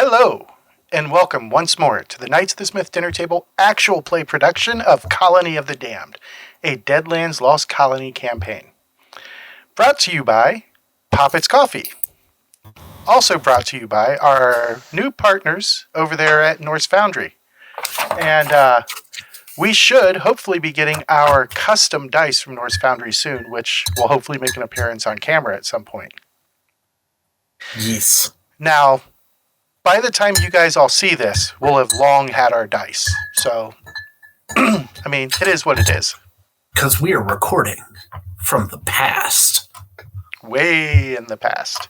Hello, and welcome once more to the Knights of the Smith Dinner Table actual play production of Colony of the Damned, a Deadlands Lost Colony campaign. Brought to you by Poppets Coffee. Also brought to you by our new partners over there at Norse Foundry. And we should hopefully be getting our custom dice from Norse Foundry soon, which will hopefully make an appearance on camera at some point. Yes. Now, by the time you guys all see this, we'll have long had our dice. So, I mean, it is what it is. Because we are recording from the past. Way in the past.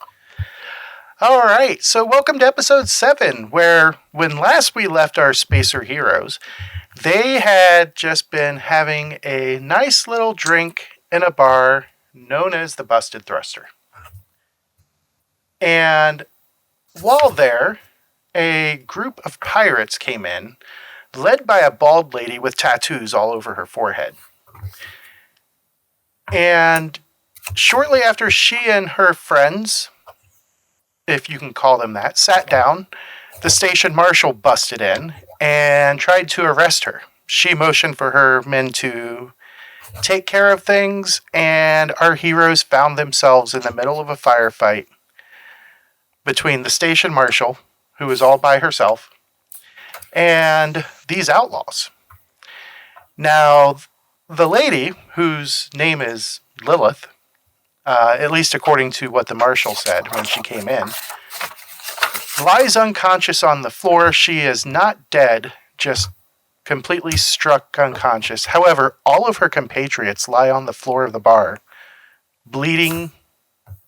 All right, so welcome to episode 7, where when last we left our Spacer heroes, they had just been having a nice little drink in a bar known as the Busted Thruster. And while there, a group of pirates came in, led by a bald lady with tattoos all over her forehead. And shortly after she and her friends, if you can call them that, sat down, the station marshal busted in and tried to arrest her. She motioned for her men to take care of things, and our heroes found themselves in the middle of a firefight between the station marshal, who was all by herself, and these outlaws. Now, the lady, whose name is Lilith, at least according to what the marshal said when she came in, lies unconscious on the floor. She is not dead, just completely struck unconscious. However, all of her compatriots lie on the floor of the bar, bleeding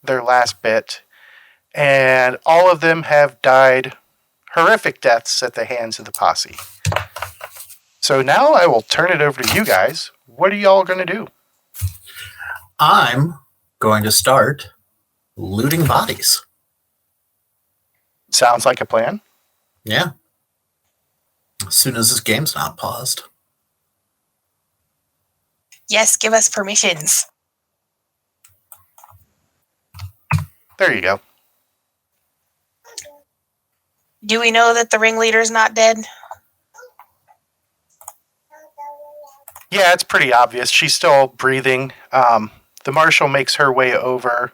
their last bit, and all of them have died horrific deaths at the hands of the posse. So now I will turn it over to you guys. What are y'all going to do? I'm going to start looting bodies. Sounds like a plan. Yeah. As soon as this game's not paused. Yes, give us permissions. There you go. Do we know that the ringleader's not dead? Yeah, it's pretty obvious. She's still breathing. The marshal makes her way over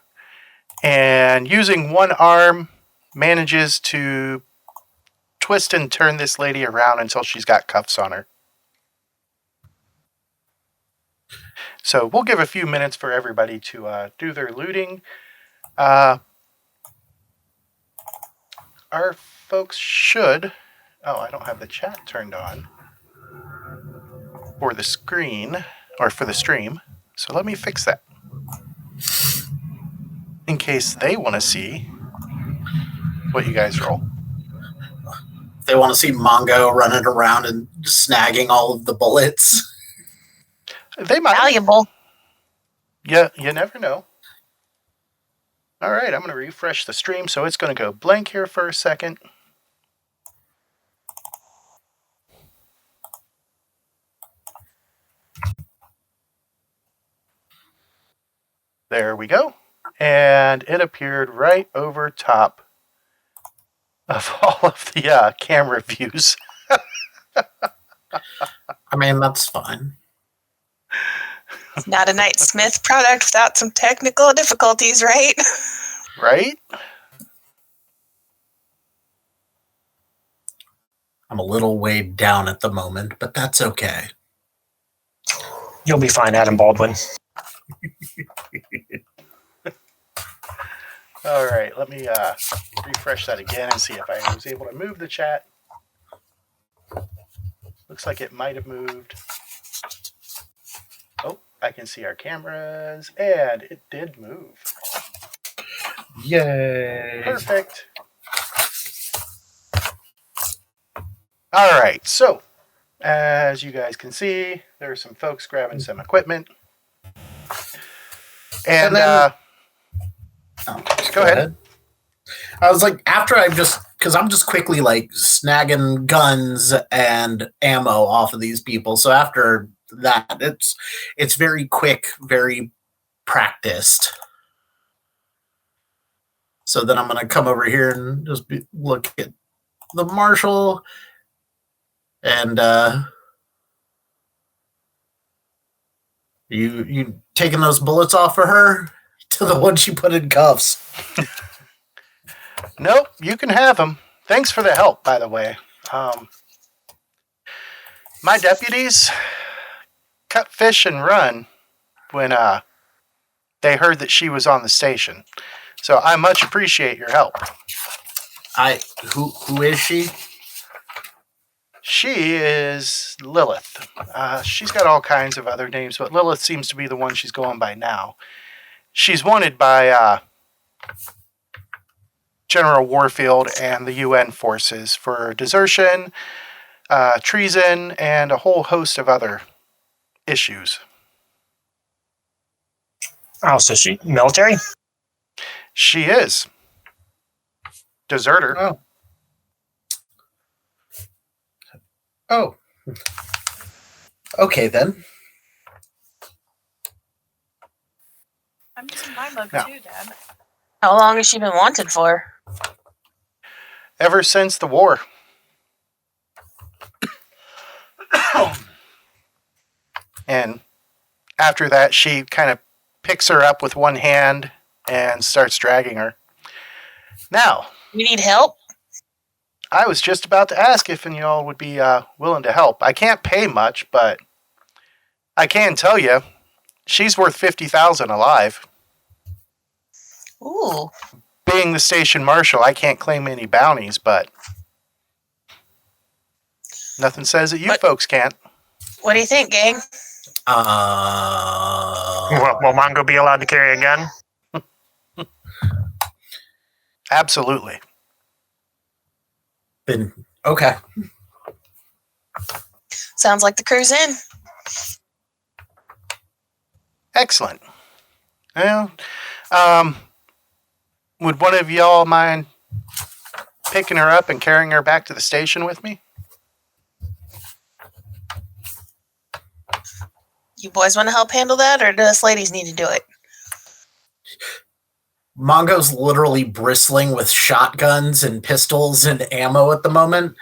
and using one arm manages to twist and turn this lady around until she's got cuffs on her. So we'll give a few minutes for everybody to do their looting. Our folks should... Oh, I don't have the chat turned on for the screen, or for the stream. So let me fix that. In case they want to see what you guys roll. They want to see Mongo running around and snagging all of the bullets. They might. Valuable. Yeah, you never know. All right, I'm going to refresh the stream, so it's going to go blank here for a second. There we go. And it appeared right over top of all of the camera views. I mean, that's fine. It's not a Knight Smith product without some technical difficulties, right? Right? I'm a little weighed down at the moment, but that's okay. You'll be fine, Adam Baldwin. All right, let me refresh that again and see if I was able to move the chat. Looks like it might have moved. Oh, I can see our cameras, and it did move. Yay! Perfect. All right, so as you guys can see, there are some folks grabbing some equipment. And then, go ahead. I was like, after because I'm just quickly like snagging guns and ammo off of these people. So after that, it's very quick, very practiced. So then I'm going to come over here and just look at the marshal, and you taking those bullets off for her to the one she put in cuffs. Nope, you can have them. Thanks for the help, by the way. My deputies cut fish and run when they heard that she was on the station. So I much appreciate your help. Who is she? She is Lilith. She's got all kinds of other names, but Lilith seems to be the one she's going by now. She's wanted by General Warfield and the UN forces for desertion, treason, and a whole host of other issues. Oh, so she military? She is. Deserter. Oh. Okay, then. I'm using my mug No. too, Dad. How long has she been wanted for? Ever since the war. And after that, she kind of picks her up with one hand and starts dragging her. Now, You need help? I was just about to ask if any of y'all would be willing to help. I can't pay much, but I can tell you, she's worth $50,000 alive. Ooh. Being the station marshal, I can't claim any bounties, but nothing says that you folks can't. What do you think, gang? Will Mongo be allowed to carry a gun? Absolutely. Then okay. Sounds like the crew's in. Excellent. Well, would one of y'all mind picking her up and carrying her back to the station with me? You boys want to help handle that, or do us ladies need to do it? Mongo's literally bristling with shotguns and pistols and ammo at the moment.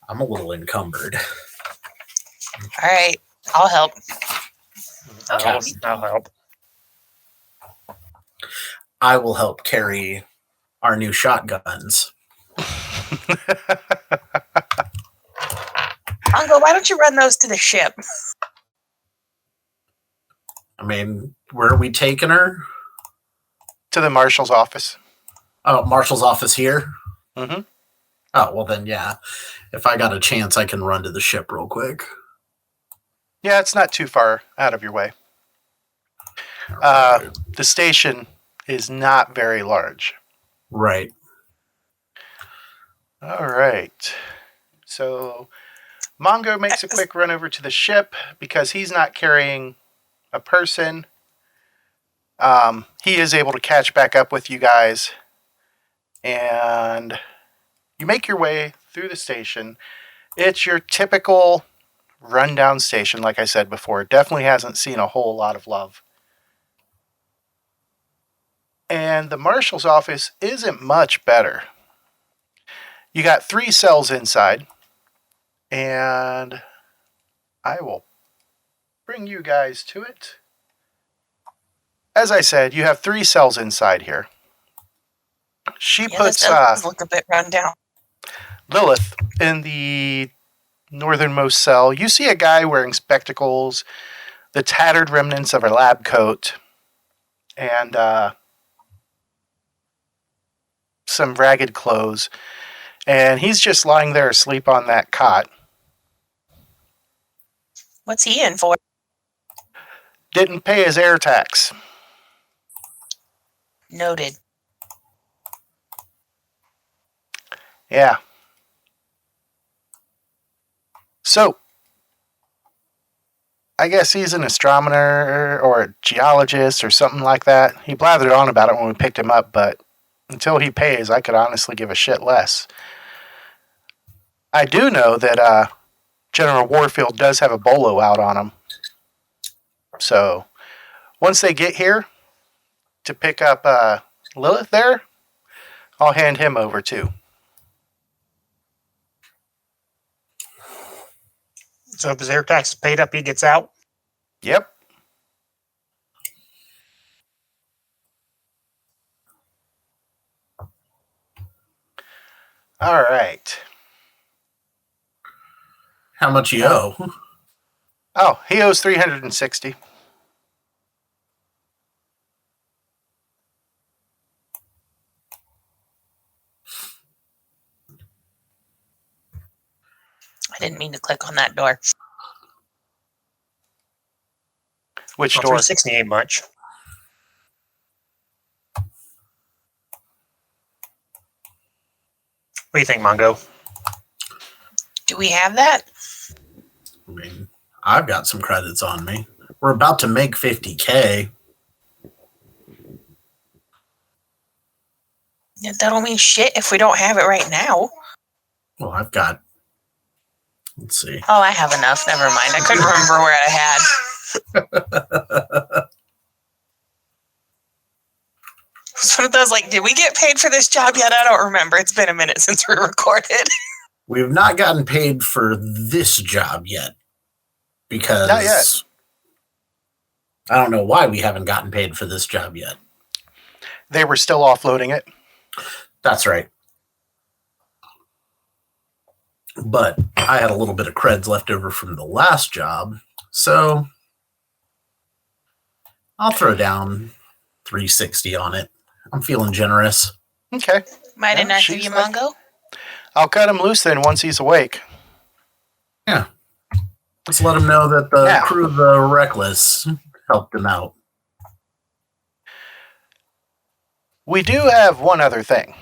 I'm a little encumbered. All right, I'll help. I'll help. I will help carry our new shotguns. Uncle, why don't you run those to the ship? I mean, where are we taking her? To the marshal's office. Oh, Marshall's office here? Mm-hmm. Oh, well then, yeah. If I got a chance, I can run to the ship real quick. Yeah, it's not too far out of your way. Alright. The station is not very large. Right. All right. So Mongo makes a quick run over to the ship because he's not carrying a person. He is able to catch back up with you guys. And you make your way through the station. It's your typical rundown station, like I said before. It definitely hasn't seen a whole lot of love. And the marshal's office isn't much better. You got 3 cells inside. And I will bring you guys to it. As I said, you have 3 cells inside here. She puts this does look a bit run down. Lilith in the northernmost cell. You see a guy wearing spectacles, the tattered remnants of a lab coat, and some ragged clothes. And he's just lying there asleep on that cot. What's he in for? Didn't pay his air tax. Noted. Yeah. So, I guess he's an astronomer or a geologist or something like that. He blathered on about it when we picked him up, but until he pays, I could honestly give a shit less. I do know that General Warfield does have a bolo out on him. So, once they get here to pick up Lilith there, I'll hand him over too. So if his air tax is paid up, he gets out. Yep. All right. How much you owe? Oh, he owes 360. I didn't mean to click on that door. Which Well, door? 360 ain't much. What do you think, Mongo? Do we have that? I mean, I've got some credits on me. We're about to make 50K. That don't mean shit if we don't have it right now. Well, I've got. Let's see. Oh, I have enough. Never mind. I couldn't remember where I had. It's one of those like, did we get paid for this job yet? I don't remember. It's been a minute since we recorded. We've not gotten paid for this job yet. Because Not yet. I don't know why we haven't gotten paid for this job yet. They were still offloading it. That's right. But I had a little bit of creds left over from the last job, so I'll throw down 360 on it. I'm feeling generous. Okay. Might Yeah, enough of she's you, like- Mongo? I'll cut him loose then once he's awake. Yeah. Let's let him know that the Now. crew of the Reckless helped him out. We do have one other thing.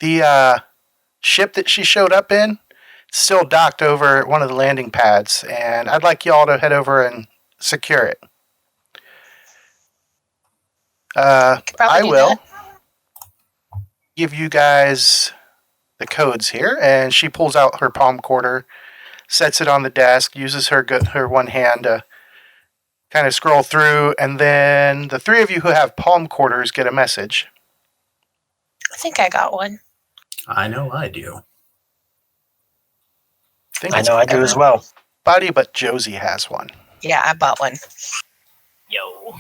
The ship that she showed up in still docked over at one of the landing pads, and I'd like y'all to head over and secure it. Could probably I do will that. give you guys the codes here, and she pulls out her palm quarter, sets it on the desk, uses her one hand to kind of scroll through, and then the three of you who have palm quarters get a message. I think I got one. I know I do. I know I do as well. Everybody but Josie has one. Yeah, I bought one. Yo.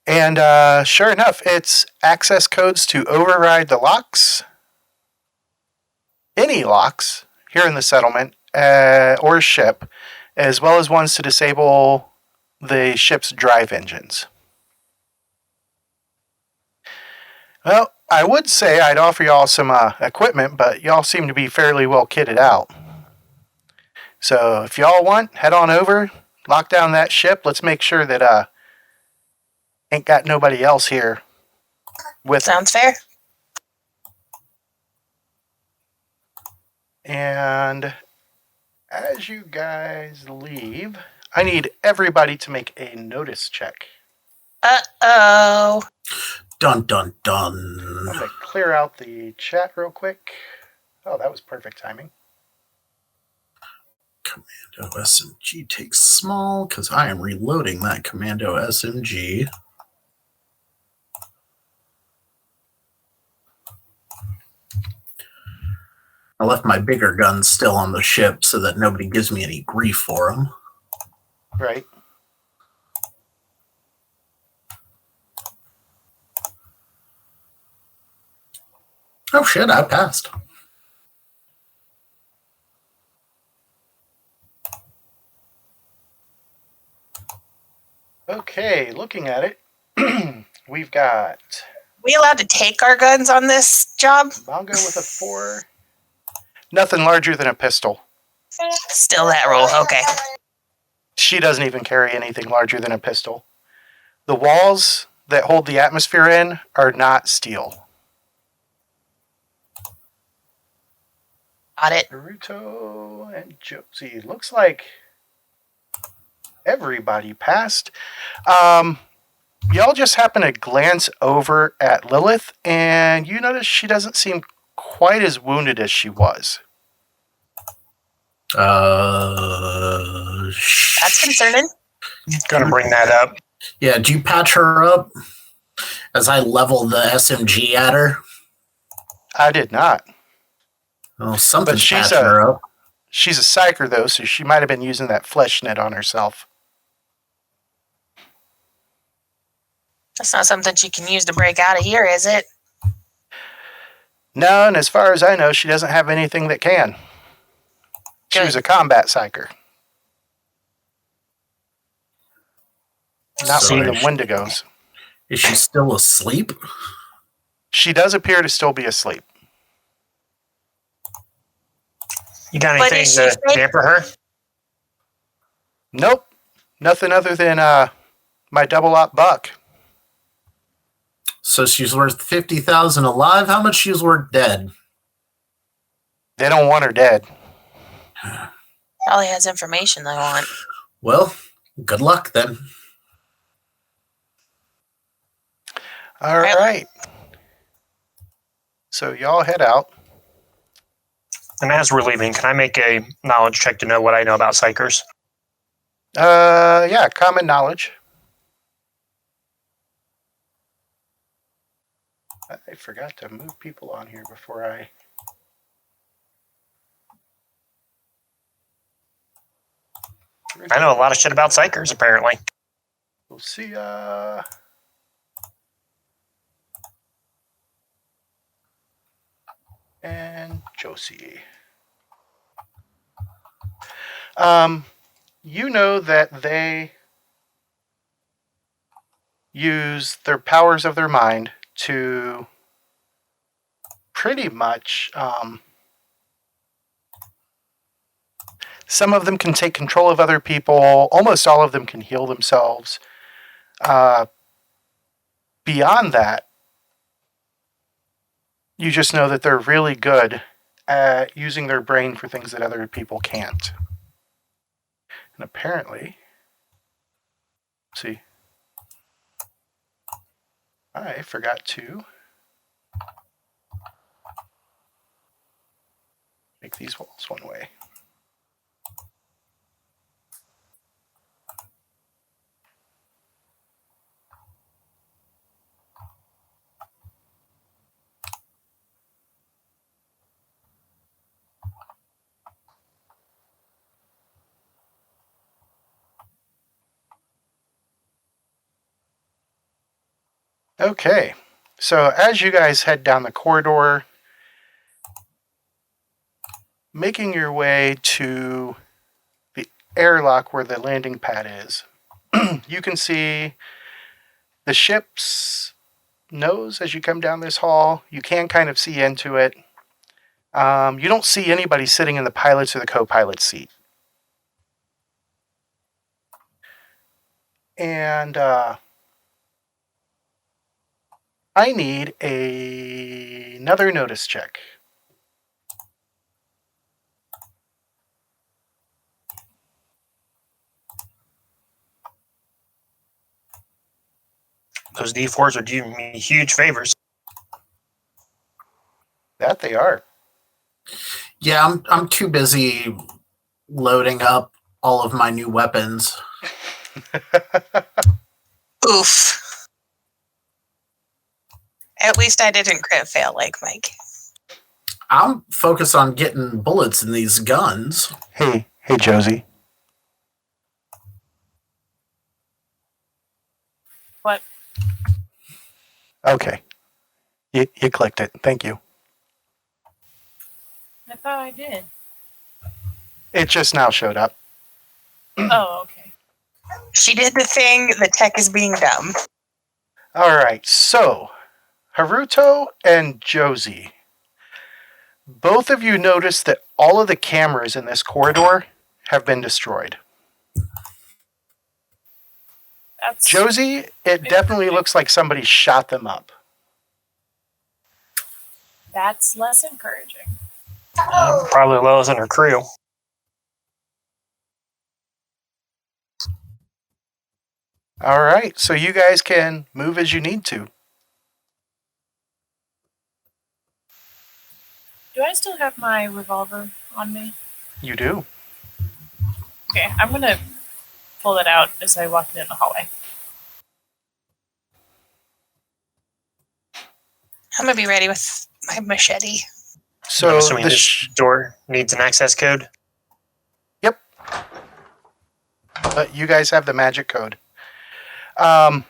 And sure enough, it's access codes to override the locks, any locks here in the settlement or ship, as well as ones to disable the ship's drive engines. Well, I would say I'd offer y'all some equipment, but y'all seem to be fairly well kitted out. So if y'all want, head on over, lock down that ship. Let's make sure that ain't got nobody else here with them. Sounds fair. And as you guys leave, I need everybody to make a notice check. Uh-oh. Dun, dun, I'm dun. going to clear out the chat real quick. Oh, that was perfect timing. Commando SMG takes small because I am reloading that Commando SMG. I left my bigger guns still on the ship so that nobody gives me any grief for them. Right. Oh shit, I passed. Okay, looking at it, we've got We allowed to take our guns on this job? Mongo with a 4. Nothing larger than a pistol. Still that rule. Okay. She doesn't even carry anything larger than a pistol. The walls that hold the atmosphere in are not steel. Got it. Naruto and Josie. Looks like everybody passed. Y'all just happen to glance over at Lilith, and you notice she doesn't seem quite as wounded as she was. That's concerning. Gonna bring that up. Yeah, did you patch her up as I level the SMG at her? I did not. Well, something's she's patching her up. She's a psyker, though, so she might have been using that flesh net on herself. That's not something she can use to break out of here, is it? No, and as far as I know, she doesn't have anything that can. She was a combat psyker. Not one of them Wendigos. Is she still asleep? She does appear to still be asleep. You got anything to damper her? Nope. Nothing other than my double-op buck. So she's worth 50,000 alive. How much she's worth dead? They don't want her dead. Probably has information they want. Well, good luck then. All right. So y'all head out. And as we're leaving, can I make a knowledge check to know what I know about psychers? Yeah, common knowledge. I forgot to move people on here before I... I know a lot of shit about psychers, apparently. We'll see. And Josie. You know that they use their powers of their mind to pretty much... some of them can take control of other people. Almost all of them can heal themselves. Beyond that, you just know that they're really good at using their brain for things that other people can't. And apparently, let's see, I forgot to make these walls one way. Okay, so as you guys head down the corridor, making your way to the airlock where the landing pad is, you can see the ship's nose as you come down this hall. You can kind of see into it. You don't see anybody sitting in the pilot's or the co-pilot's seat. And I need another notice check. Those D4s are doing me huge favors. That they are. Yeah, I'm too busy loading up all of my new weapons. Oof. At least I didn't crit fail like Mike. I'm focused on getting bullets in these guns. Hey, Josie. What? Okay. You clicked it. Thank you. I thought I did. It just now showed up. Oh, okay. She did the thing. The tech is being dumb. All right, so Haruto and Josie, both of you notice that all of the cameras in this corridor have been destroyed. Josie, it definitely looks like somebody shot them up. That's less encouraging. Probably Lois and her crew. All right, so you guys can move as you need to. Do I still have my revolver on me? You do. Okay, I'm gonna pull it out as I walk in the hallway. I'm gonna be ready with my machete. So I'm assuming the this door needs an access code. Yep. But you guys have the magic code. Um,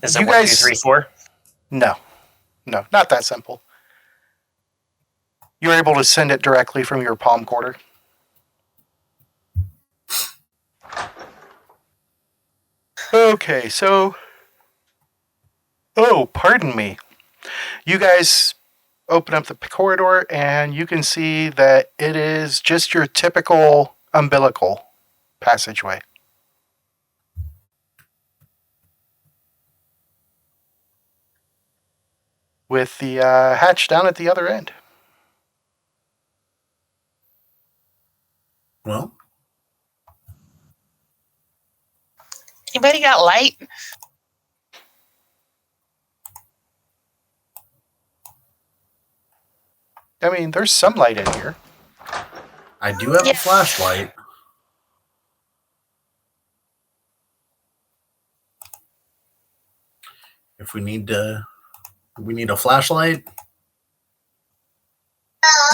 Is it You 1, 2, guys- 3, 4? no, not that simple. You're able to send it directly from your palm quarter. Okay, so. Oh, pardon me. You guys open up the corridor and you can see that it is just your typical umbilical passageway. With the hatch down at the other end. Well, Anybody got light? I mean, there's some light in here. I do have Yeah. a flashlight. If we need a flashlight.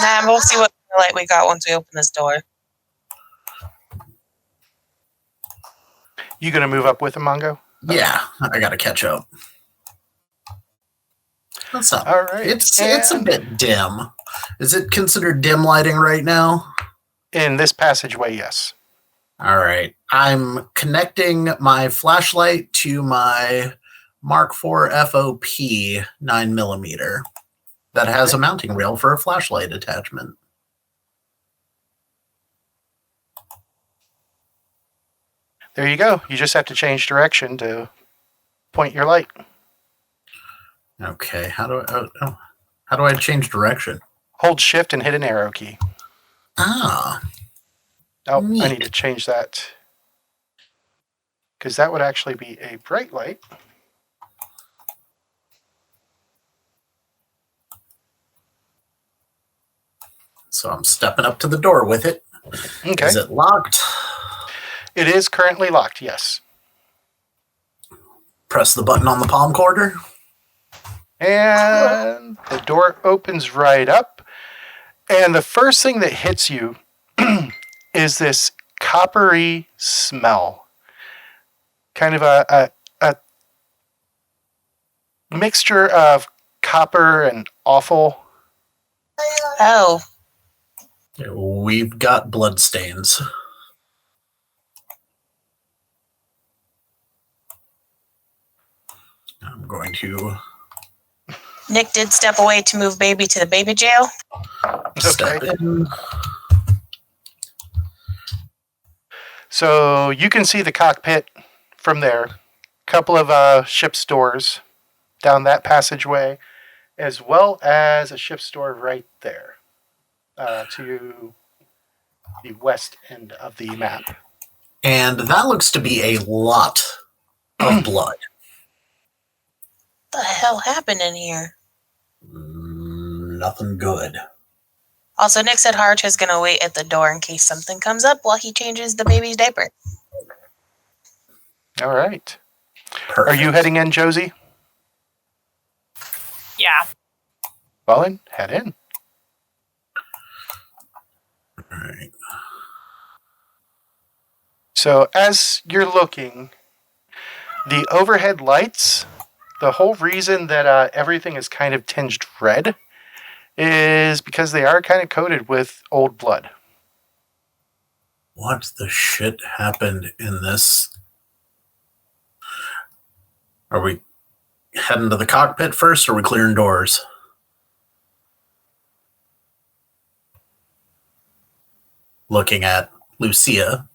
Nah, we'll see what light we got once we open this door. You gonna move up with him, Mongo? Yeah, I gotta catch up. What's up? All right. It's a bit dim. Is it considered dim lighting right now? In this passageway, yes. All right. I'm connecting my flashlight to my Mark IV FOP 9mm that has a mounting rail for a flashlight attachment. There you go. You just have to change direction to point your light. Okay. How do I change direction? Hold shift and hit an arrow key. Ah. Oh, I Neat. need to change that. Because that would actually be a bright light. So I'm stepping up to the door with it. Okay. Is it locked? It is currently locked, yes. Press the button on the palm quarter. And the door opens right up. And the first thing that hits you is this coppery smell. Kind of a mixture of copper and offal. Oh, We've got blood stains. I'm going to Nick did step away to move baby to the baby jail. step Okay. in. So you can see the cockpit from there. Couple of ship's doors down that passageway, as well as a ship's door right there to the west end of the map. And that looks to be a lot of blood. What the hell happened in here? Nothing good. Also, Nick said Harch is going to wait at the door in case something comes up while he changes the baby's diaper. All right. Perfect. Are you heading in, Josie? Yeah. Well, then, head in. All right. So as you're looking, the overhead lights, the whole reason that everything is kind of tinged red is because they are kind of coated with old blood. What the shit happened in this? Are we heading to the cockpit first, or are we clearing doors? Looking at Lucia.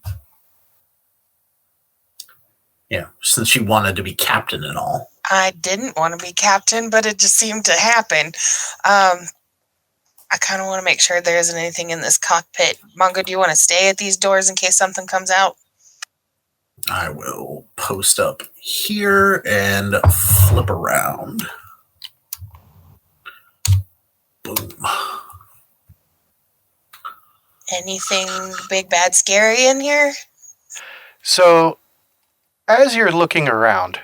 Yeah, since she wanted to be captain and all. I didn't want to be captain, but it just seemed to happen. I kind of want to make sure there isn't anything in this cockpit. Mongo, do you want to stay at these doors in case something comes out? I will post up here and flip around. Boom. Anything big, bad, scary in here? So as you're looking around,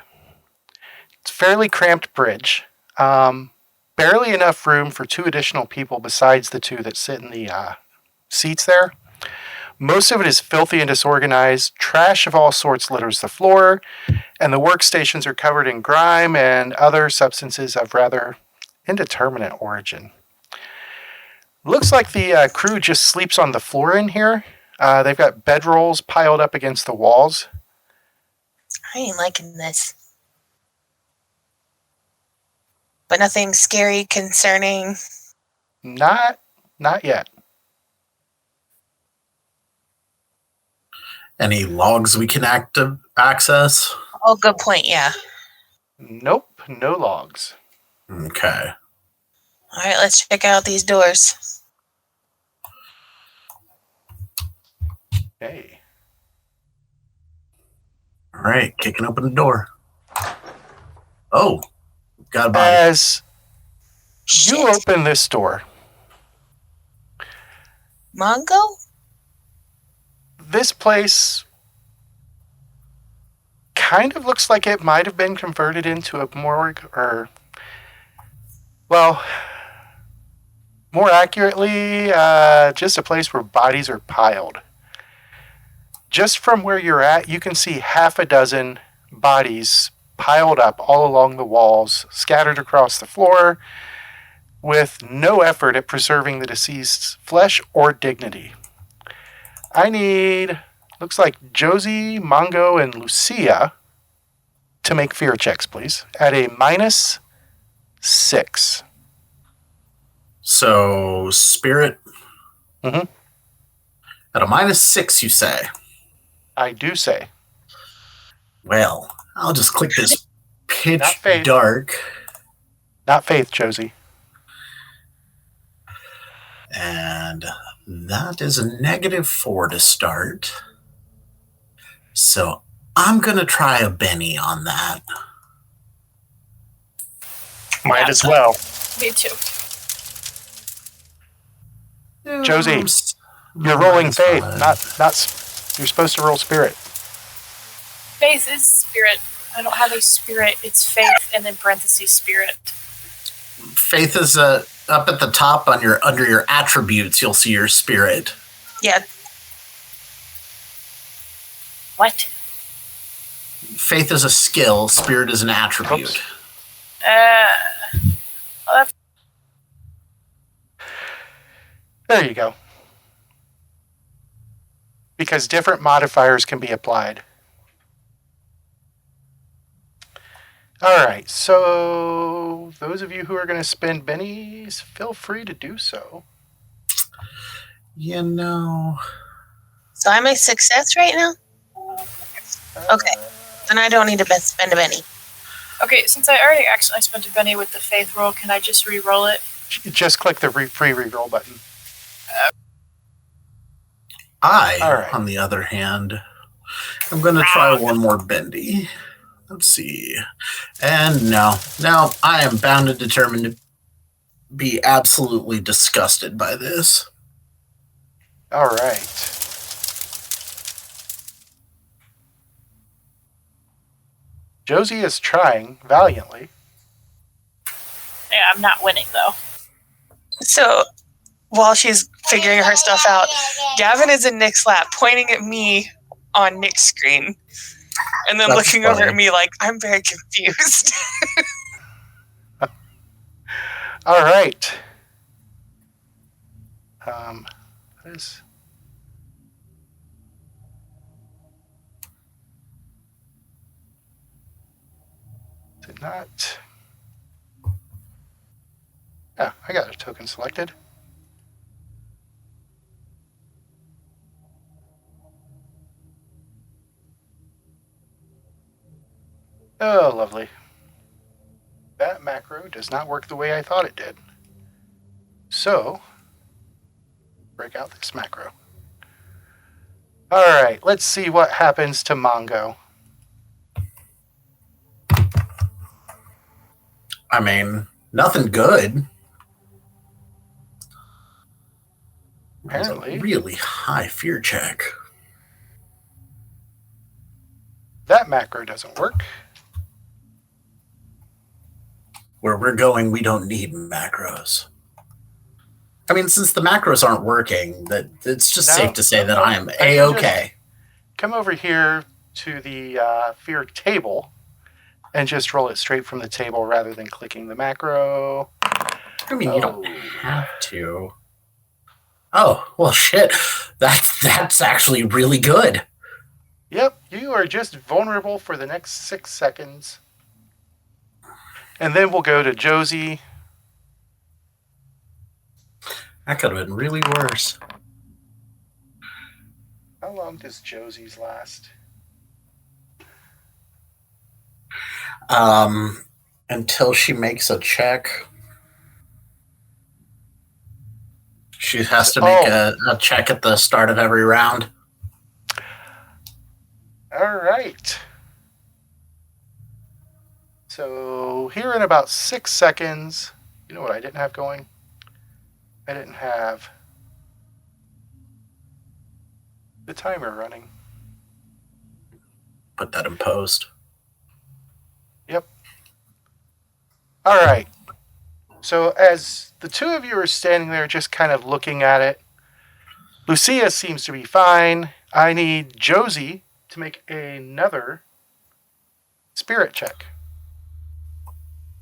it's a fairly cramped bridge. barely enough room for 2 additional people besides the 2 that sit in the seats there. Most of it is filthy and disorganized. Trash of all sorts litters the floor, and the workstations are covered in grime and other substances of rather indeterminate origin. Looks like the crew just sleeps on the floor in here. They've got bedrolls piled up against the walls. I ain't liking this. But nothing scary, concerning. Not yet. Any logs we can access? Oh, good point. Yeah. Nope, no logs. Okay. All right, let's check out these doors. Okay. All right, kicking open the door. Oh, got a body. As you Shit. open this door, Mongo? this place kind of looks like it might have been converted into a morgue, or, well, more accurately, just a place where bodies are piled. Just from where you're at, you can see half a dozen bodies piled up all along the walls, scattered across the floor, with no effort at preserving the deceased's flesh or dignity. I need, looks like Josie, Mongo, and Lucia to make fear checks, please, at a -6. So, spirit. Mhm. At a -6, you say? I do say. Well, I'll just click this pitch Not faith. dark. Not faith, Josie. And that is a -4 to start. So I'm going to try a Benny on that. Might as well. Me too. Josie, you're rolling faith, you're supposed to roll spirit. Faith is spirit. I don't have a spirit. It's faith and then parentheses spirit. Faith is up at the top on under your attributes. You'll see your spirit. Yeah. What? Faith is a skill. Spirit is an attribute. Oops. Well, There you go. Because different modifiers can be applied. All right, so those of you who are going to spend bennies, feel free to do so. You know. So I'm a success right now? Okay. Then I don't need to spend a penny. okay, since I already accidentally spent a penny with the faith roll, can I just re-roll it? Just click the free reroll button. I, All right. on the other hand, I'm going to try one more bendy. Let's see. And no, I am bound and determined to be absolutely disgusted by this. All right. Josie is trying valiantly. Yeah, I'm not winning though. So while she's figuring her stuff out, Gavin is in Nick's lap, pointing at me on Nick's screen, and then That's looking over funny. at me like, I'm very confused. All right. That is... Did not... Oh, I got a token selected. Oh, lovely. That macro does not work the way I thought it did. So, break out this macro. All right, let's see what happens to Mongo. I mean, nothing good. It's a Apparently, really high fear check. that macro doesn't work. Where we're going, we don't need macros. I mean, since the macros aren't working, that it's just safe to say that I am A-okay. Come over here to the fear table and just roll it straight from the table rather than clicking the macro. I mean, you don't have to. Oh, well, shit. That's actually really good. Yep, you are just vulnerable for the next 6 seconds. And then we'll go to Josie. That could have been really worse. How long does Josie's last? Until she makes a check. She has to make a check at the start of every round. All right. So here in about 6 seconds, you know what I didn't have going? I didn't have the timer running. Put that in post. Yep. All right. So as the two of you are standing there just kind of looking at it, Lucia seems to be fine. I need Josie to make another spirit check.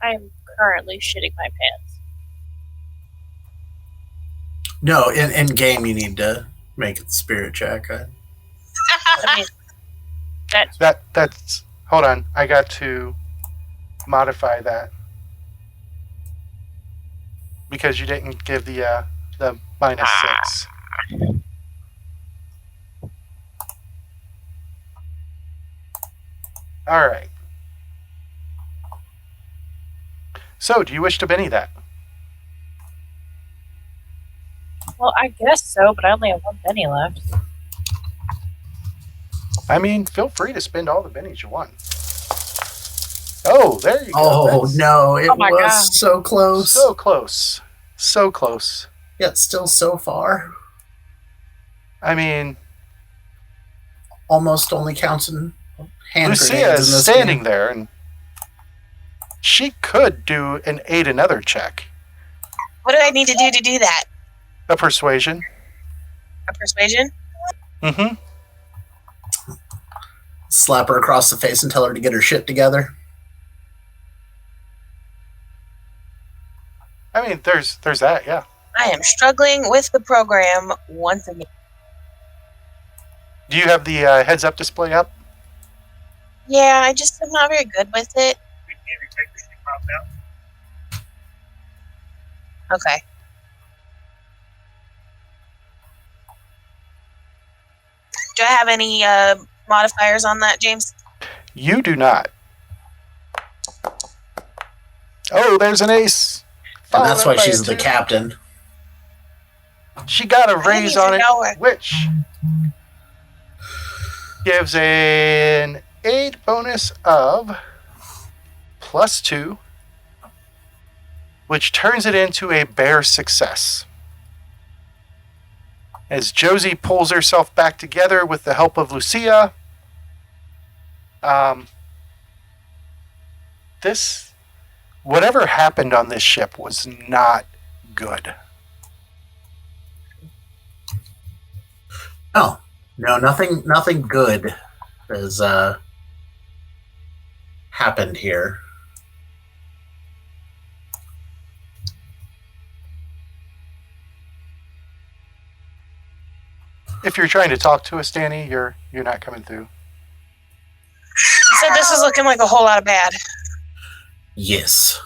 I am currently shitting my pants. No, in game you need to make a spirit check. I mean, That's hold on. I got to modify that because you didn't give the -6. All right. So, do you wish to Benny that? well, I guess so, but I only have one penny left. I mean, feel free to spend all the bennies you want. Oh, there you go. Oh, That's no. It Oh my was God. so close. so close. So close. Yet still so far. I mean, Almost only counts in hand Lucia grenades is in this standing game. there, and she could do an aid another check. What do I need to do that? A persuasion. A persuasion? Mm-hmm. Slap her across the face and tell her to get her shit together. I mean, there's that, yeah. I am struggling with the program once again. Do you have the heads-up display up? Yeah, I just am not very good with it. Okay. Do I have any modifiers on that, James? You do not. Oh, there's an ace. And that's why Followed by she's a the 2. captain. She got a didn't raise even on it, know it. which gives an aid bonus of +2, which turns it into a bare success. As Josie pulls herself back together with the help of Lucia, whatever happened on this ship was not good. Oh, no, nothing good has happened here. If you're trying to talk to us, Danny, you're not coming through. You said this was looking like a whole lot of bad. Yes.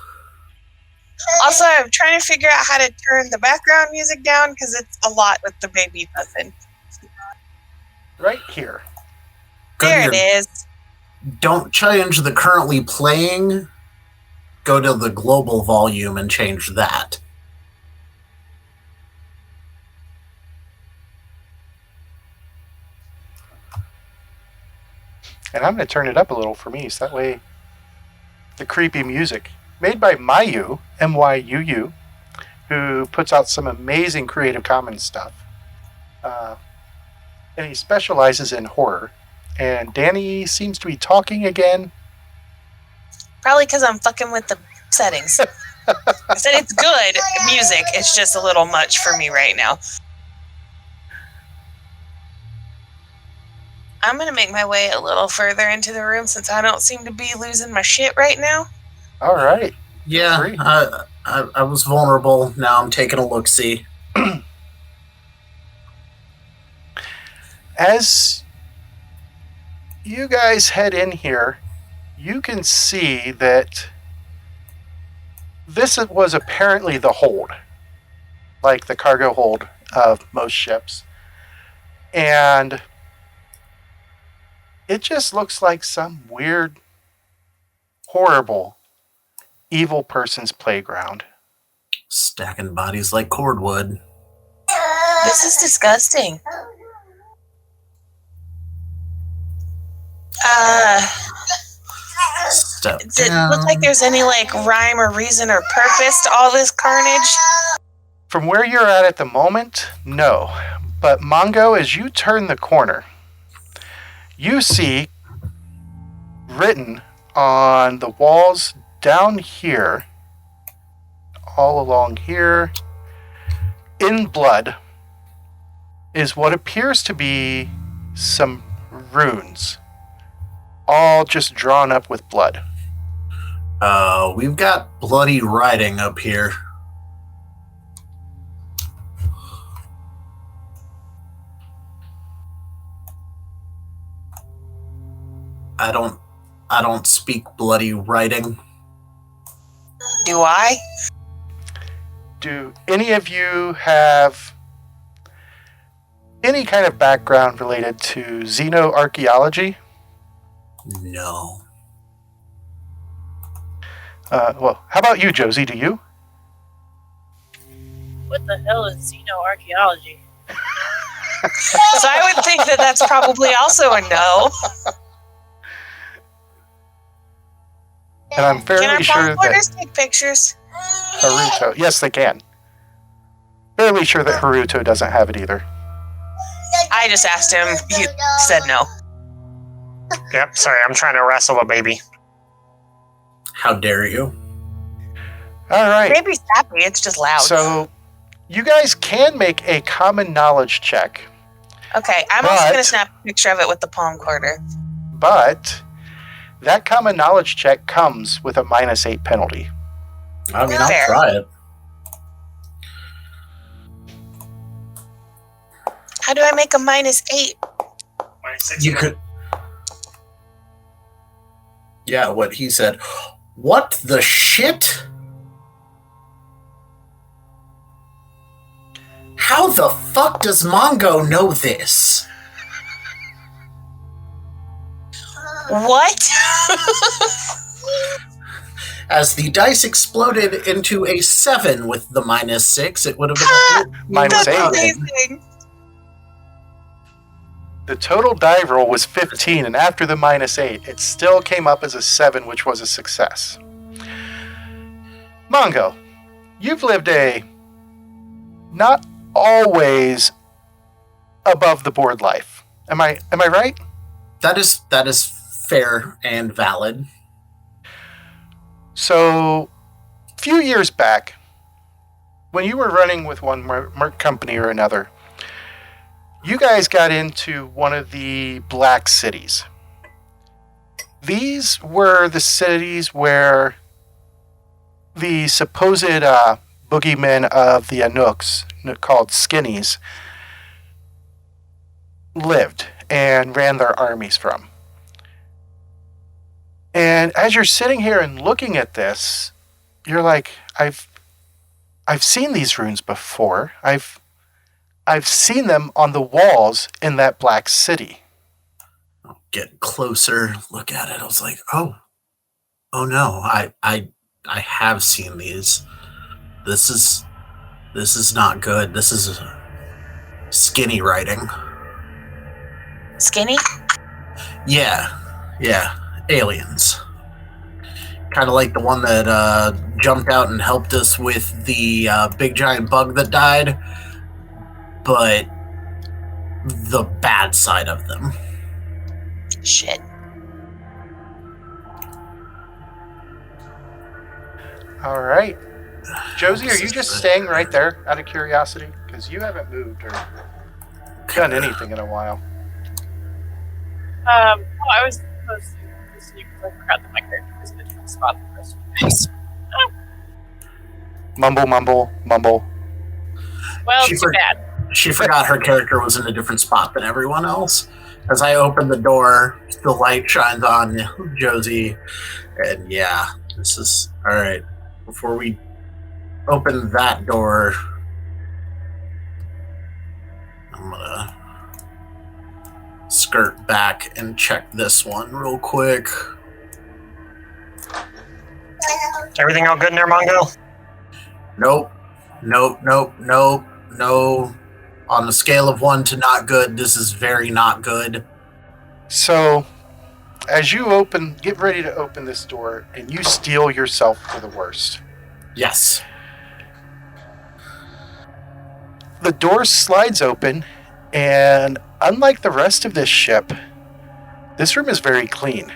Also, I'm trying to figure out how to turn the background music down because it's a lot with the baby fussing. Right here. There it is. Don't change the currently playing. Go to the global volume and change that. And I'm going to turn it up a little for me, so that way the creepy music, made by Mayu, M-Y-U-U, who puts out some amazing Creative Commons stuff. And he specializes in horror. And Danny seems to be talking again. Probably because I'm fucking with the settings. I said it's good music. It's just a little much for me right now. I'm going to make my way a little further into the room since I don't seem to be losing my shit right now. All right. Yeah, Free. I was vulnerable. Now I'm taking a look-see. As you guys head in here, you can see that this was apparently the hold, like the cargo hold of most ships. And it just looks like some weird, horrible, evil person's playground. Stacking bodies like cordwood. This is disgusting. Step Does it down. look like there's any like rhyme or reason or purpose to all this carnage? From where you're at the moment, no. But Mongo, as you turn the corner, you see written on the walls down here, all along here, in blood, is what appears to be some runes, all just drawn up with blood. We've got bloody writing up here. I don't speak bloody writing. Do I? Do any of you have any kind of background related to xenoarchaeology? No. Well, how about you, Josie? Do you? What the hell is xenoarchaeology? So I would think that that's probably also a no. And I'm Can our fairly sure palm that quarters take pictures? Haruto, yes, they can. Fairly sure that Haruto doesn't have it either. I just asked him. He said no. Yep, sorry, I'm trying to wrestle a baby. How dare you? All right. Baby's happy. It's just loud. So you guys can make a common knowledge check, Okay, I'm also But- going to snap a picture of it with the palm quarter. but that common knowledge check comes with a -8 penalty. I mean, I'll Fair. try it. How do I make a -8? You could. Yeah, what he said. What the shit? How the fuck does Mongo know this? What? As the dice exploded into a 7 with the -6, it would have been a Minus That's 8. amazing. The total die roll was 15, and after the -8, it still came up as a 7, which was a success. Mongo, you've lived a not always above the board life. Am I right? That is fair and valid. So, a few years back, when you were running with one merc company or another, you guys got into one of the black cities. These were the cities where the supposed boogeymen of the Anooks, called Skinnies, lived and ran their armies from. And as you're sitting here and looking at this, you're like, I've seen these runes before. I've seen them on the walls in that black city. Get closer, look at it. I was like, oh no, I have seen these. This is not good. This is skinny writing. Skinny? Yeah, aliens. Kind of like the one that jumped out and helped us with the big giant bug that died, but the bad side of them. Shit. All right. Josie, are you just staying right there out of curiosity? Because you haven't moved or done anything in a while. I was mostly listening because I forgot that my character was in a different spot than the rest of you guys. Mumble, mumble, mumble. Well, She too bad. She forgot her character was in a different spot than everyone else. As I open the door, the light shines on Josie, and yeah, this is all right. Before we open that door, I'm gonna skirt back and check this one real quick. Everything all good in there, Mongo? Nope. No. On the scale of 1 to not good, this is very not good. So, as you get ready to open this door, and you steel yourself for the worst. Yes. The door slides open, and unlike the rest of this ship, this room is very clean.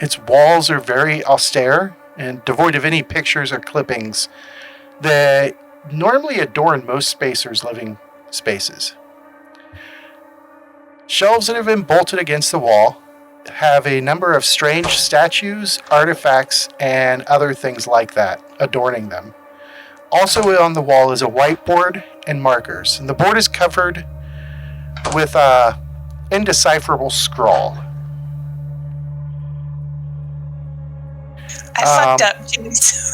Its walls are very austere and devoid of any pictures or clippings that normally adorn most spacers' living spaces. Shelves that have been bolted against the wall have a number of strange statues, artifacts, and other things like that adorning them. Also on the wall is a whiteboard and markers, and the board is covered with a indecipherable scrawl. I fucked up, James.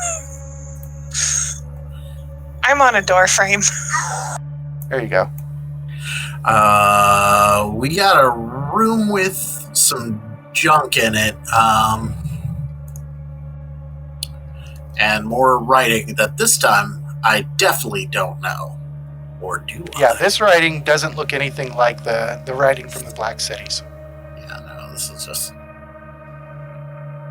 I'm on a door frame. There you go. We got a room with some junk in it, and more writing that this time I definitely don't know. Or do I? Yeah, this writing doesn't look anything like the writing from the Black Cities. Yeah, no, this is just...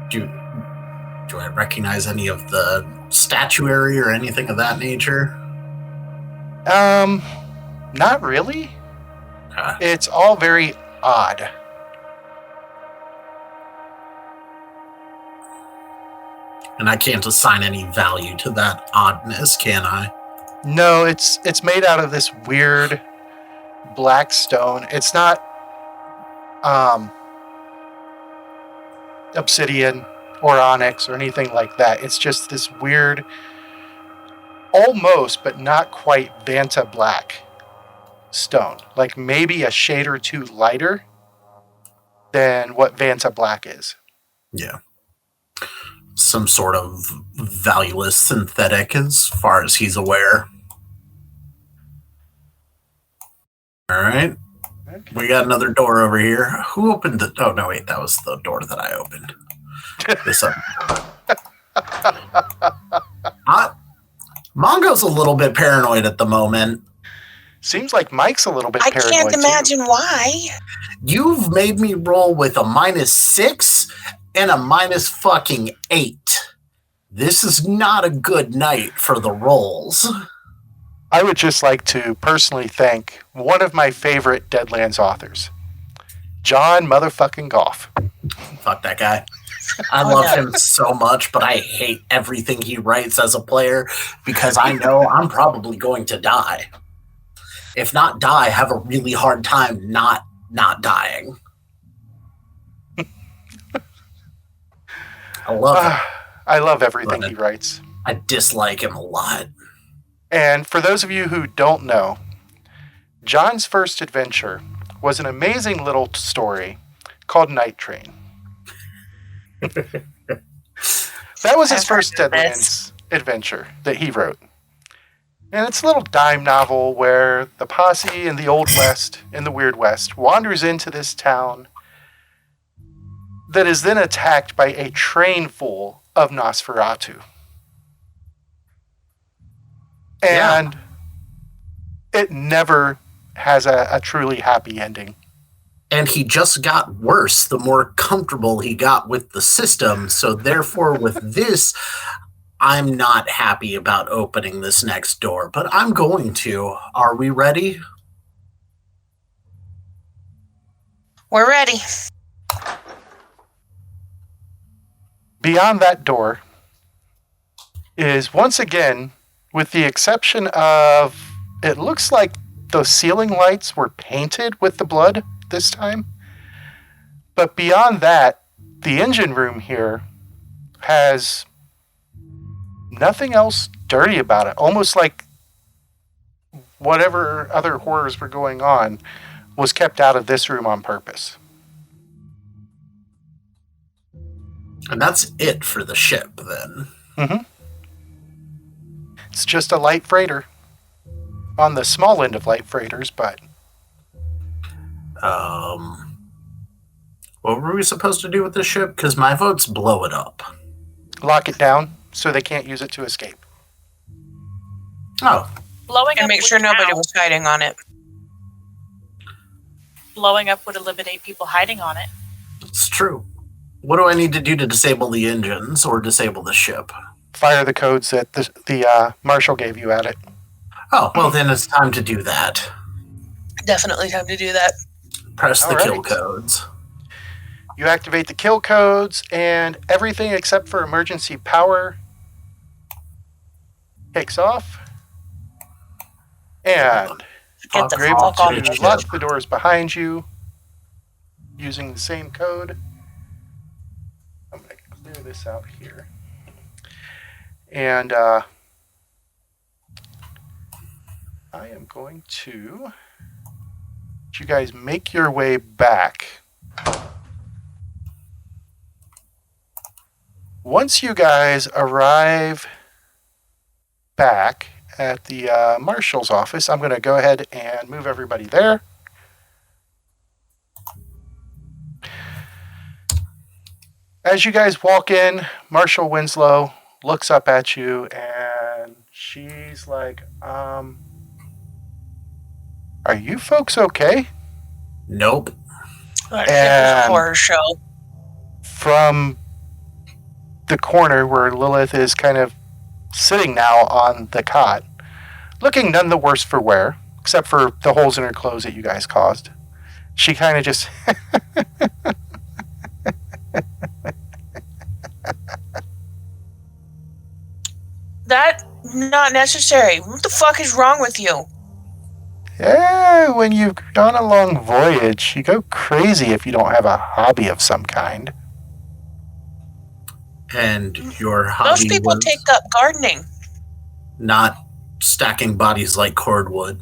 Do I recognize any of the statuary or anything of that nature? Not really. Okay. It's all very odd. And I can't assign any value to that oddness, can I? No, it's made out of this weird black stone. It's not obsidian or onyx or anything like that. It's just this weird, almost but not quite Vanta black stone. Like maybe a shade or two lighter than what Vanta black is. Yeah. Some sort of valueless synthetic as far as he's aware. All right. Okay. We got another door over here. Who opened the... Oh, no, wait. That was the door that I opened. This up. Mongo's a little bit paranoid at the moment. Seems like Mike's a little bit I paranoid can't too. imagine why. You've made me roll with a -6 and a -8. This is not a good night for the rolls. I would just like to personally thank one of my favorite Deadlands authors, John motherfucking Goff. Fuck that guy. I love him so much, but I hate everything he writes as a player because I know I'm probably going to die. If not die, have a really hard time not dying. I love him. I love everything he writes. I dislike him a lot. And for those of you who don't know, John's first adventure was an amazing little story called Night Train. That was his first Deadlands adventure that he wrote. And it's a little dime novel where the posse in the Old West, in the Weird West, wanders into this town that is then attacked by a train full of Nosferatu. And it never has a truly happy ending. And he just got worse the more comfortable he got with the system. So therefore, with this, I'm not happy about opening this next door, but I'm going to. Are we ready? We're ready. Beyond that door is once again, with the exception of, it looks like those ceiling lights were painted with the blood this time. But beyond that, the engine room here has nothing else dirty about it. Almost like whatever other horrors were going on was kept out of this room on purpose. And that's it for the ship, then. Mm-hmm. It's just a light freighter. On the small end of light freighters, but... What were we supposed to do with this ship? Because my vote's blow it up. lock it down so they can't use it to escape. Oh, Blowing And up make would sure nobody count. was hiding on it. Blowing up would eliminate people hiding on it. it's true. What do I need to do to disable the engines or disable the ship? Fire the codes that the marshal gave you at it. Oh, well, then it's time to do that. Definitely time to do that. Press the All kill right. codes. You activate the kill codes, and everything except for emergency power kicks off. And Get the you're able fuck off to the ship. lock the doors behind you using the same code. I'm going to clear this out here. And I am going to let you guys make your way back. Once you guys arrive back at the marshal's office, I'm going to go ahead and move everybody there. As you guys walk in, Marshal Winslow looks up at you and she's like, are you folks okay? Nope. That ship is a horror show. From the corner where Lilith is kind of sitting now on the cot, looking none the worse for wear, except for the holes in her clothes that you guys caused. She kind of just... That not necessary. What the fuck is wrong with you? Yeah, when you've gone a long voyage, you go crazy if you don't have a hobby of some kind. And your hobby Most people was take up gardening. not stacking bodies like cordwood.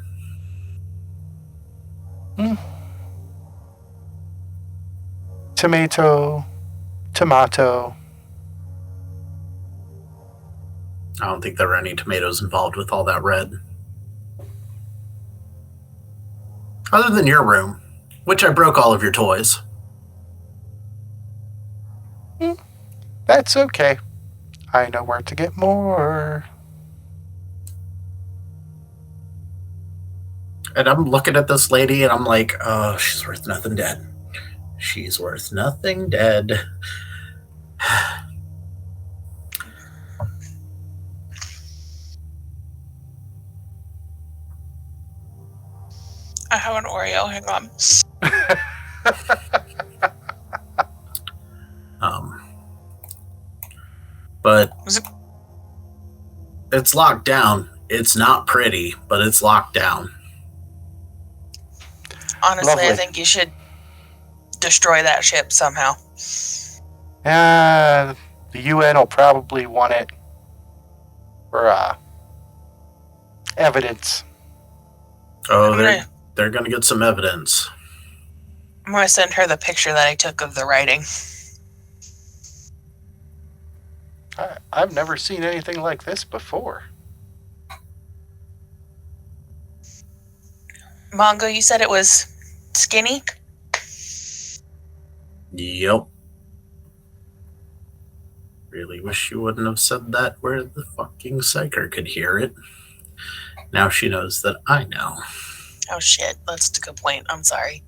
Tomato. I don't think there were any tomatoes involved with all that red. Other than your room, which I broke all of your toys. That's okay. I know where to get more. And I'm looking at this lady and I'm like, oh, she's worth nothing dead. She's worth nothing dead. I have an Oreo. Hang on. But Was it- it's locked down. It's not pretty, but it's locked down. Honestly, I Lovely. think you should destroy that ship somehow. The UN will probably want it for evidence. Oh, I'm they're gonna get some evidence. gonna send her the picture that I took of the writing. I've never seen anything like this before. Mongo, you said it was skinny? Yep. Really wish you wouldn't have said that where the fucking psyker could hear it. Now she knows that I know. Oh shit, that's a good point. I'm sorry.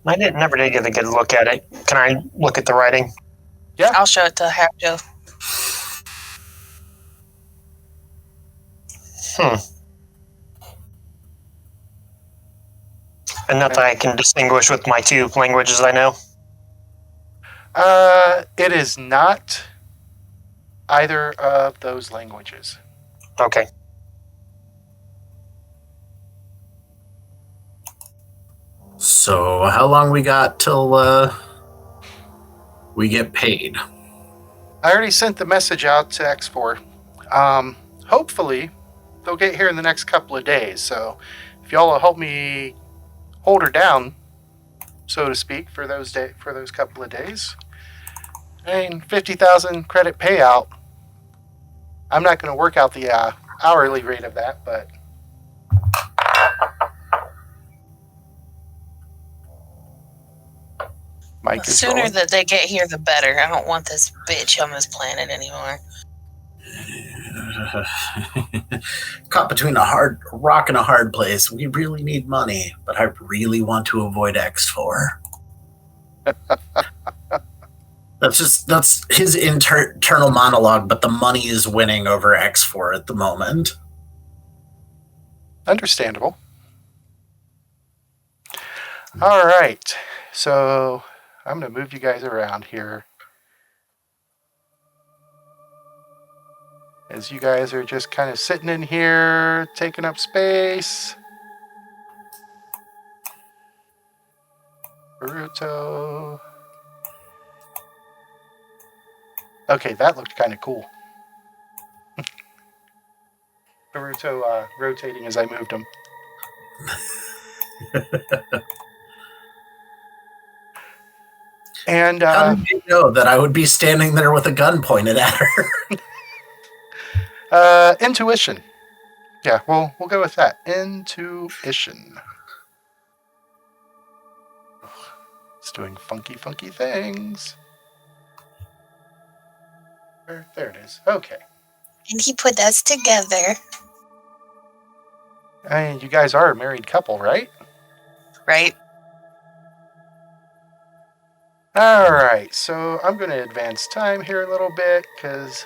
Never did get a good look at it. Can I look at the writing? Yeah. I'll show it to Hapjo. Enough that I can distinguish with my two languages I know. It is not either of those languages. Okay. So how long we got till we get paid? I already sent the message out to X4. Hopefully, they'll get here in the next couple of days. So, if y'all will help me hold her down, so to speak, for those couple of days. I mean, 50,000 credit payout. I'm not going to work out the hourly rate of that, but Mike The is sooner rolling. that they get here, the better. I don't want this bitch on this planet anymore. Caught between a hard rock and a hard place. We really need money, but I really want to avoid X4. That's his internal monologue, but the money is winning over X4 at the moment. Understandable. All right. So I'm going to move you guys around here. As you guys are just kind of sitting in here, taking up space. Baruto. Okay, that looked kind of cool. Baruto rotating as I moved him. And How did you know that I would be standing there with a gun pointed at her? intuition. Yeah, we'll go with that. Intuition. It's doing funky things. There it is. Okay. And he put us together. I mean, you guys are a married couple, right? Right? All right, so I'm going to advance time here a little bit because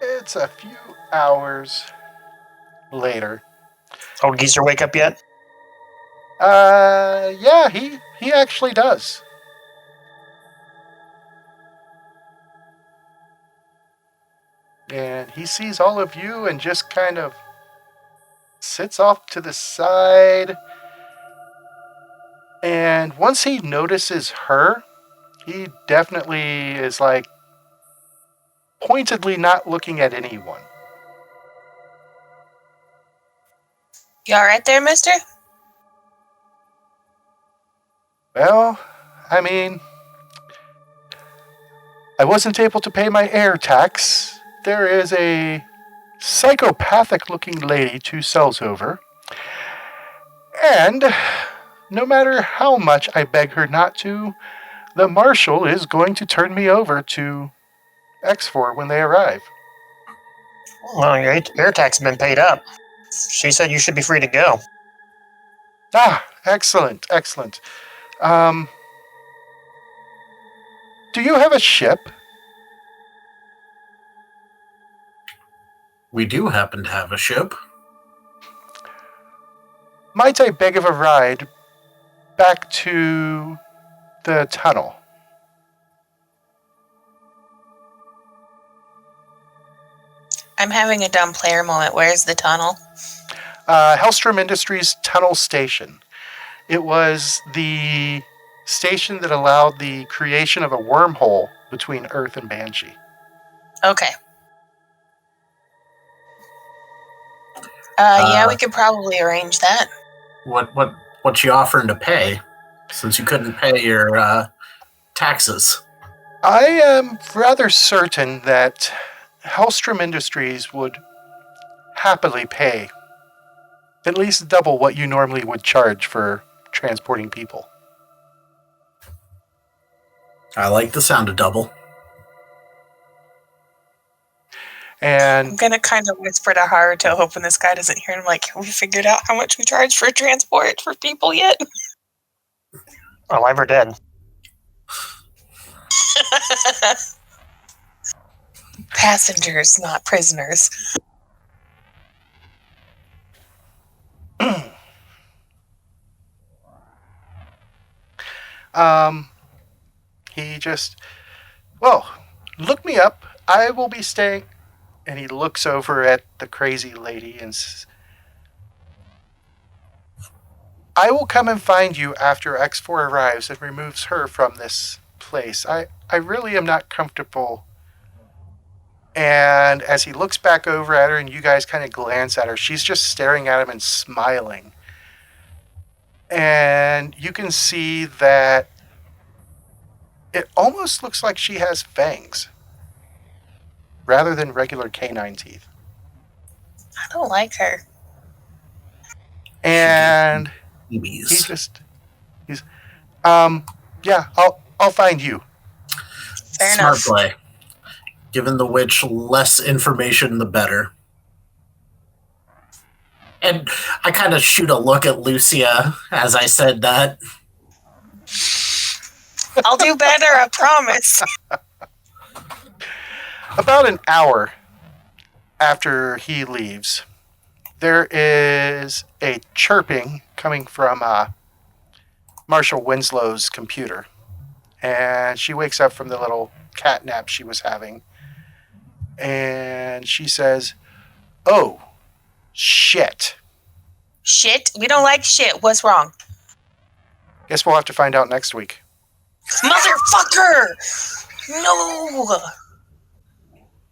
it's a few hours later. Old geezer wake up yet? Yeah, he actually does. And he sees all of you and just kind of sits off to the side. And once he notices her, he definitely is like pointedly not looking at anyone. You all right there, mister? Well, I mean, I wasn't able to pay my air tax. There is a psychopathic looking lady 2 cells over. And no matter how much I beg her not to, the marshal is going to turn me over to X4 when they arrive. Well, your air tax has been paid up. She said you should be free to go. Ah, excellent. Do you have a ship? We do happen to have a ship. Might I beg of a ride back to the tunnel? I'm having a dumb player moment. Where's the tunnel? Hellstrom Industries Tunnel Station. It was the station that allowed the creation of a wormhole between Earth and Banshee. Okay. Yeah, we could probably arrange that. What you offering to pay, since you couldn't pay your taxes? I am rather certain that Hellstrom Industries would happily pay at least double what you normally would charge for transporting people. I like the sound of double. And I'm gonna kind of whisper to Haruto, hoping this guy doesn't hear. And I'm like, have we figured out how much we charge for transport for people yet? Alive or dead? Passengers, not prisoners. He just, well, look me up. I will be staying. And he looks over at the crazy lady and says, I will come and find you after X4 arrives and removes her from this place. I really am not comfortable. And as he looks back over at her and you guys kind of glance at her, she's just staring at him and smiling. And you can see that it almost looks like she has fangs rather than regular canine teeth. I don't like her. And Babies. he's yeah, I'll find you. Fair Smart enough. play. Giving the witch less information, the better. And I kind of shoot a look at Lucia as I said that. I'll do better, I promise. About an hour after he leaves, there is a chirping coming from Marshall Winslow's computer. And she wakes up from the little cat nap she was having. And she says, oh, shit. Shit? We don't like shit. What's wrong? Guess we'll have to find out next week. Motherfucker! No!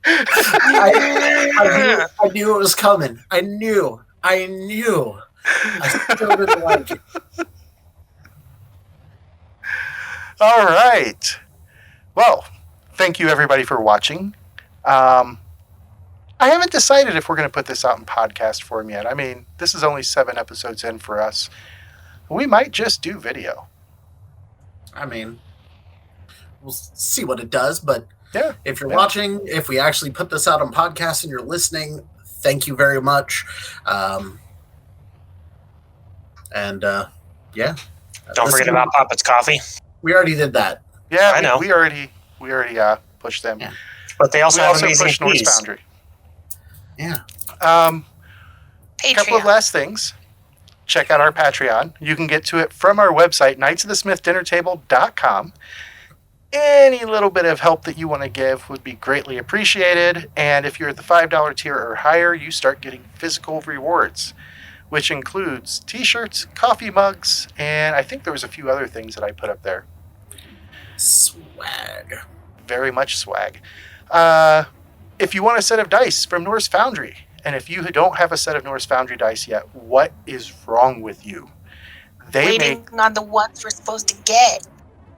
I knew it was coming. I knew. I still didn't like it. All right. Well, thank you everybody for watching. I haven't decided if we're going to put this out in podcast form yet. I mean, this is only 7 episodes in for us. We might just do video. I mean, we'll see what it does, but Yeah. if you're Yeah. watching, if we actually put this out on podcast and you're listening, thank you very much. Yeah. Don't forget about Papa's Coffee. We already did that. Yeah, I know. we already pushed them. Yeah. But they also We have also amazing pushed North teas. Foundry. Yeah. A couple of Patreon. last things. Check out our Patreon. You can get to it from our website, knightsofthesmithdinnertable.com. Any little bit of help that you want to give would be greatly appreciated. And if you're at the $5 tier or higher, you start getting physical rewards, which includes t-shirts, coffee mugs, and I think there was a few other things that I put up there. Swag. Very much swag. If you want a set of dice from Norse Foundry, and if you don't have a set of Norse Foundry dice yet, what is wrong with you? They Waiting make on the ones we're supposed to get.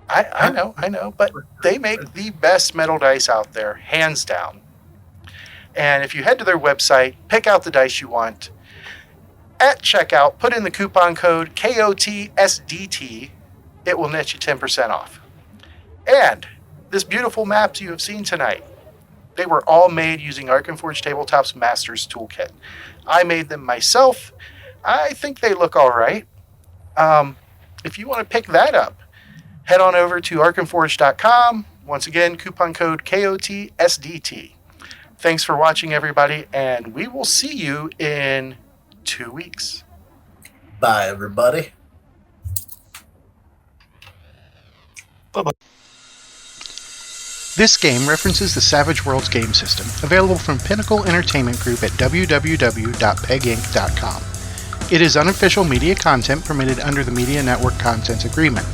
I know, but they make the best metal dice out there, hands down. And if you head to their website, pick out the dice you want. At checkout, put in the coupon code KOTSDT. It will net you 10% off. And this beautiful maps you have seen tonight, they were all made using Arkenforge Tabletop's Masters Toolkit. I made them myself. I think they look all right. If you want to pick that up, head on over to arkenforge.com. Once again, coupon code KOTSDT. Thanks for watching, everybody, and we will see you in 2 weeks. Bye, everybody. This game references the Savage Worlds game system, available from Pinnacle Entertainment Group at www.peginc.com. It is unofficial media content permitted under the Media Network Contents Agreement.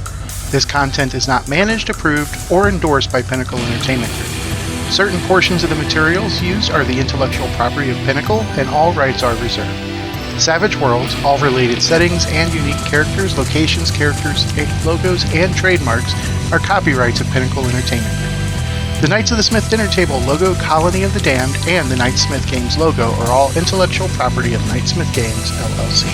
This content is not managed, approved, or endorsed by Pinnacle Entertainment Group. Certain portions of the materials used are the intellectual property of Pinnacle, and all rights are reserved. Savage Worlds, all related settings and unique characters, locations, logos, and trademarks are copyrights of Pinnacle Entertainment Group. The Knights of the Smith Dinner Table logo, Colony of the Damned, and the Knightsmith Games logo are all intellectual property of Knightsmith Games, LLC.